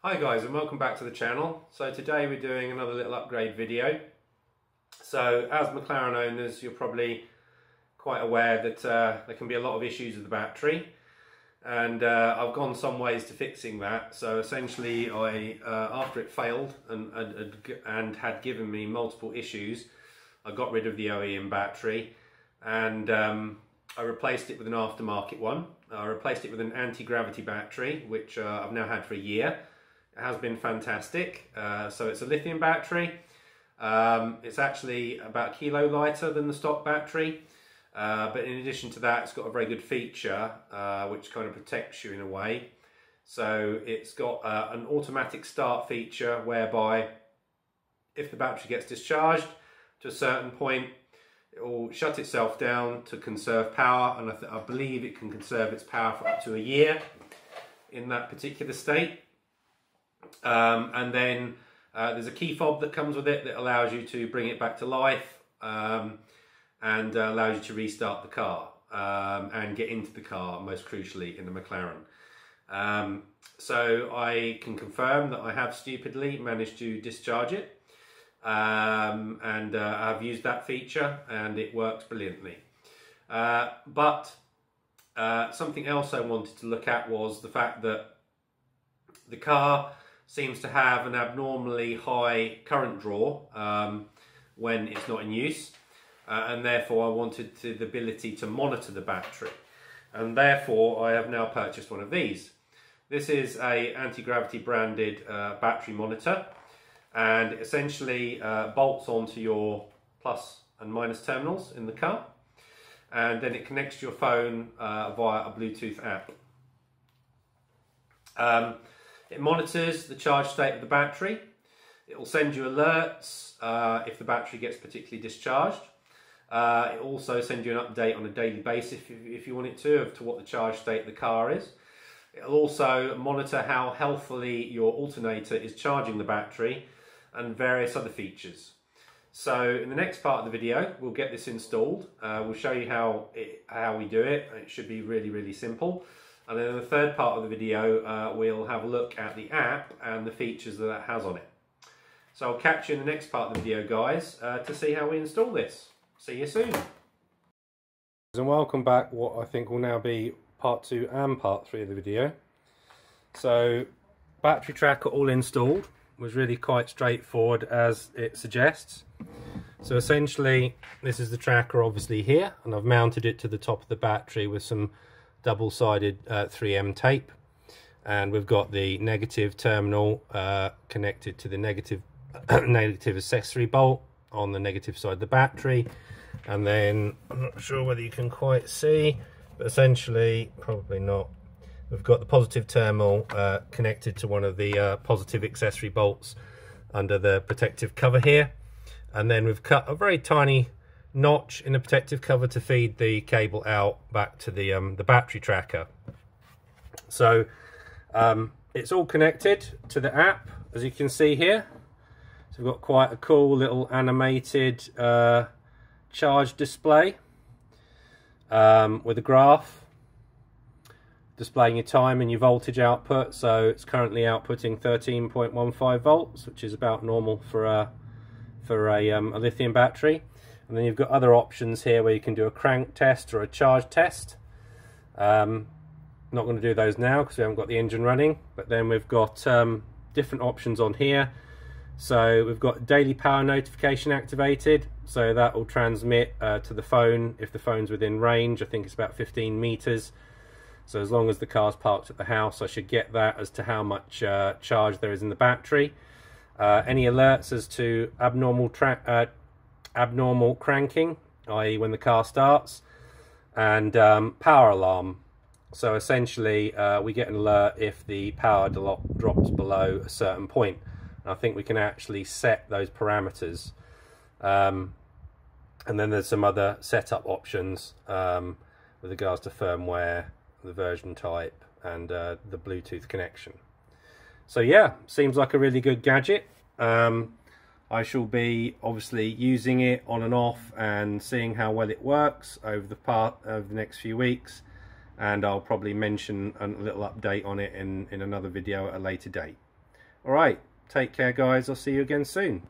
Hi guys, and welcome back to the channel. So today we're doing another little upgrade video. So as Mclaren owners, you're probably quite aware that there can be a lot of issues with the battery, and I've gone some ways to fixing that. So essentially after it failed and had given me multiple issues, I got rid of the OEM battery and I replaced it with an aftermarket one. I replaced it with an anti-gravity battery, which I've now had for a year. It has been fantastic. So it's a lithium battery. It's actually about a kilo lighter than the stock battery. But in addition to that, it's got a very good feature which kind of protects you in a way. So it's got an automatic start feature whereby if the battery gets discharged to a certain point, it will shut itself down to conserve power, and I believe it can conserve its power for up to a year in that particular state. And then there's a key fob that comes with it that allows you to bring it back to life and allows you to restart the car and get into the car, most crucially in the Mclaren. So I can confirm that I have stupidly managed to discharge it. I've used that feature and it works brilliantly. But something else I wanted to look at was the fact that the car seems to have an abnormally high current draw when it's not in use, and therefore I wanted the ability to monitor the battery, and therefore I have now purchased one of these. This is a anti-gravity branded battery monitor, and it essentially bolts onto your plus and minus terminals in the car, and then it connects to your phone via a Bluetooth app. It monitors the charge state of the battery. It will send you alerts if the battery gets particularly discharged. It will also send you an update on a daily basis if you want it to what the charge state of the car is. It will also monitor how healthily your alternator is charging the battery and various other features. So in the next part of the video, we'll get this installed. We'll show you how we do it. It should be really, really simple. And then in the third part of the video, we'll have a look at the app and the features that it has on it. So I'll catch you in the next part of the video, guys, to see how we install this. See you soon. And welcome back what I think will now be part 2 and part 3 of the video. So battery tracker all installed. Was really quite straightforward as it suggests. So essentially this is the tracker obviously here, and I've mounted it to the top of the battery with some double-sided 3M tape, and we've got the negative terminal connected to the negative accessory bolt on the negative side of the battery, and then I'm not sure whether you can quite see, but essentially probably not, we've got the positive terminal connected to one of the positive accessory bolts under the protective cover here, and then we've cut a very tiny notch in the protective cover to feed the cable out back to the battery tracker. So it's all connected to the app, as you can see here. So we've got quite a cool little animated charge display with a graph displaying your time and your voltage output. So it's currently outputting 13.15 volts, which is about normal for a lithium battery. And then you've got other options here where you can do a crank test or a charge test. Not going to do those now because we haven't got the engine running, but then we've got different options on here. So we've got daily power notification activated, so that will transmit to the phone if the phone's within range. I think it's about 15 meters. So as long as the car's parked at the house, I should get that as to how much charge there is in the battery. Any alerts as to abnormal cranking, i.e. when the car starts, and power alarm. So essentially we get an alert if the power drops below a certain point. And I think we can actually set those parameters. And then there's some other setup options with regards to firmware, the version type, and the Bluetooth connection. So yeah, seems like a really good gadget. I shall be obviously using it on and off and seeing how well it works over the next few weeks, and I'll probably mention a little update on it in another video at a later date. Alright, take care guys, I'll see you again soon.